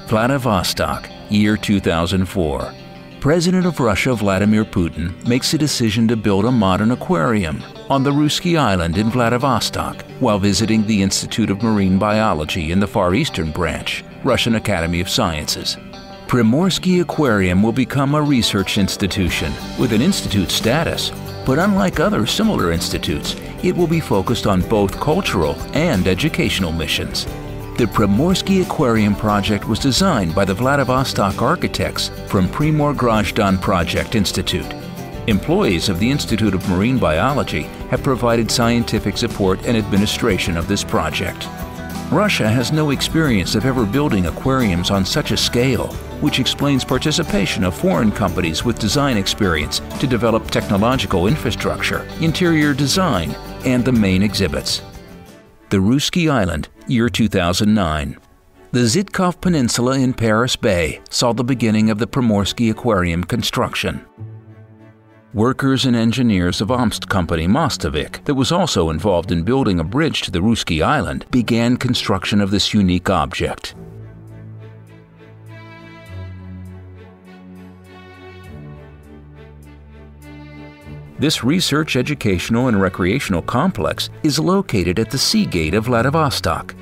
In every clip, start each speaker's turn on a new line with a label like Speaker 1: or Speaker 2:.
Speaker 1: Vladivostok, year 2004. President of Russia Vladimir Putin makes a decision to build a modern aquarium on the Rusky Island in Vladivostok while visiting the Institute of Marine Biology in the Far Eastern Branch, Russian Academy of Sciences. Primosrsky Aquarium will become a research institution with an institute status, but unlike other similar institutes, it will be focused on both cultural and educational missions. The Primosrsky Aquarium project was designed by the Vladivostok architects from Primosrsky Project Institute. Employees of the Institute of Marine Biology have provided scientific support and administration of this project. Russia has no experience of ever building aquariums on such a scale, which explains participation of foreign companies with design experience to develop technological infrastructure, interior design, and the main exhibits. The Rusky Island, year 2009. The Zhitkov Peninsula in Paris Bay saw the beginning of the Primosrsky Aquarium construction. Workers and engineers of Omsk company Mostovik, that was also involved in building a bridge to the Rusky Island, began construction of this unique object. This research, educational, and recreational complex is located at the Sea Gate of Vladivostok.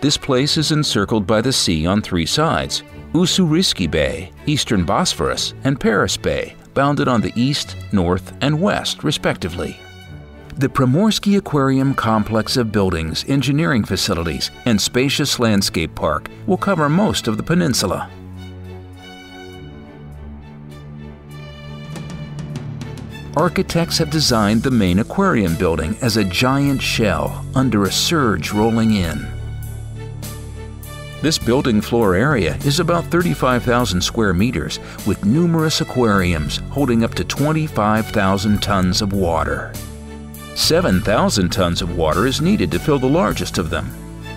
Speaker 1: This place is encircled by the sea on three sides: Ussuriski Bay, Eastern Bosphorus, and Paris Bay, bounded on the east, north, and west, respectively. The Primosrsky Aquarium complex of buildings, engineering facilities, and spacious landscape park will cover most of the peninsula. Architects have designed the main aquarium building as a giant shell under a surge rolling in. This building floor area is about 35,000 square meters with numerous aquariums holding up to 25,000 tons of water. 7,000 tons of water is needed to fill the largest of them.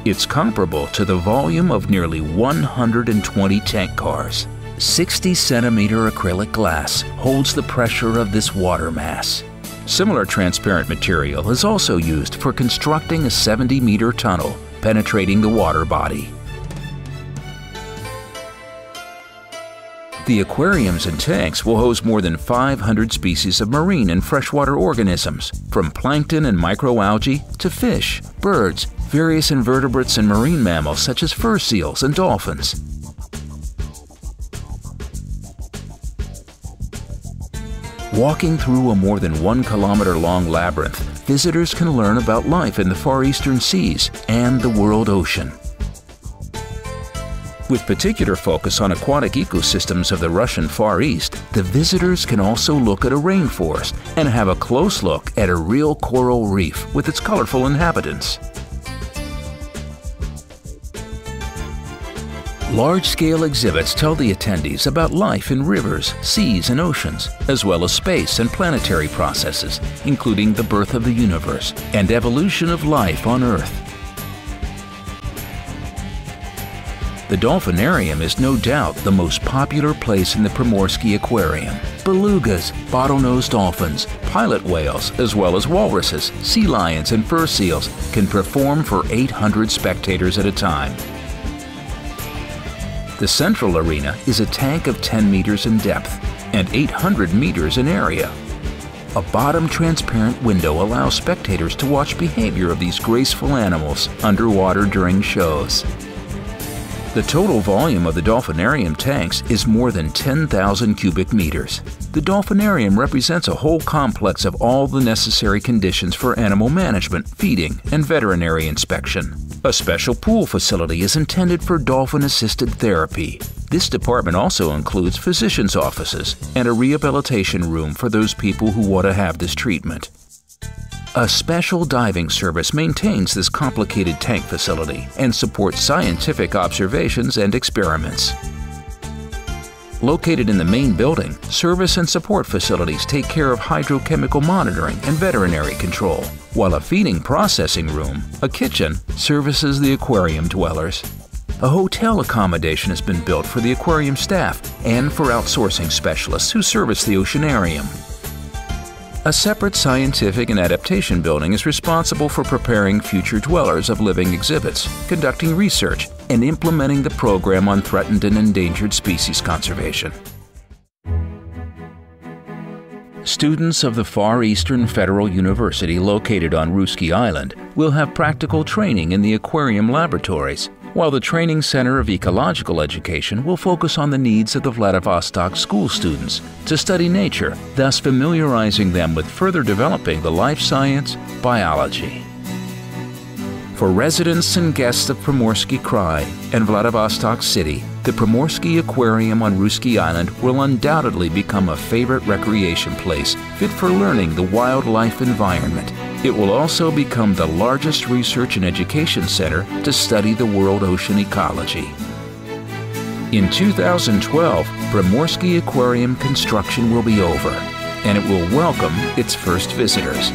Speaker 1: It's comparable to the volume of nearly 120 tank cars. 60-centimeter acrylic glass holds the pressure of this water mass. Similar transparent material is also used for constructing a 70-meter tunnel penetrating the water body. The aquariums and tanks will host more than 500 species of marine and freshwater organisms, from plankton and microalgae to fish, birds, various invertebrates, and marine mammals such as fur seals and dolphins. Walking through a more than 1 kilometer-long labyrinth, visitors can learn about life in the Far Eastern Seas and the world ocean. With particular focus on aquatic ecosystems of the Russian Far East, the visitors can also look at a rainforest and have a close look at a real coral reef with its colorful inhabitants. Large-scale exhibits tell the attendees about life in rivers, seas, and oceans, as well as space and planetary processes, including the birth of the universe and evolution of life on Earth. The Dolphinarium is no doubt the most popular place in the Primosrsky Aquarium. Belugas, bottlenose dolphins, pilot whales, as well as walruses, sea lions, and fur seals can perform for 800 spectators at a time. The central arena is a tank of 10 meters in depth and 800 meters in area. A bottom transparent window allows spectators to watch behavior of these graceful animals underwater during shows. The total volume of the Dolphinarium tanks is more than 10,000 cubic meters. The Dolphinarium represents a whole complex of all the necessary conditions for animal management, feeding, and veterinary inspection. A special pool facility is intended for dolphin-assisted therapy. This department also includes physicians' offices and a rehabilitation room for those people who want to have this treatment. A special diving service maintains this complicated tank facility and supports scientific observations and experiments. Located in the main building, service and support facilities take care of hydrochemical monitoring and veterinary control, while a feeding processing room, a kitchen, services the aquarium dwellers. A hotel accommodation has been built for the aquarium staff and for outsourcing specialists who service the oceanarium. A separate scientific and adaptation building is responsible for preparing future dwellers of living exhibits, conducting research, and implementing the program on threatened and endangered species conservation. Students of the Far Eastern Federal University located on Russky Island will have practical training in the aquarium laboratories, while the Training Center of Ecological Education will focus on the needs of the Vladivostok school students to study nature, thus familiarizing them with further developing the life science, biology. For residents and guests of Primorsky Krai and Vladivostok City, the Primorsky Aquarium on Russky Island will undoubtedly become a favorite recreation place fit for learning the wildlife environment. It will also become the largest research and education center to study the world ocean ecology. In 2012, Primorsky Aquarium construction will be over, and it will welcome its first visitors.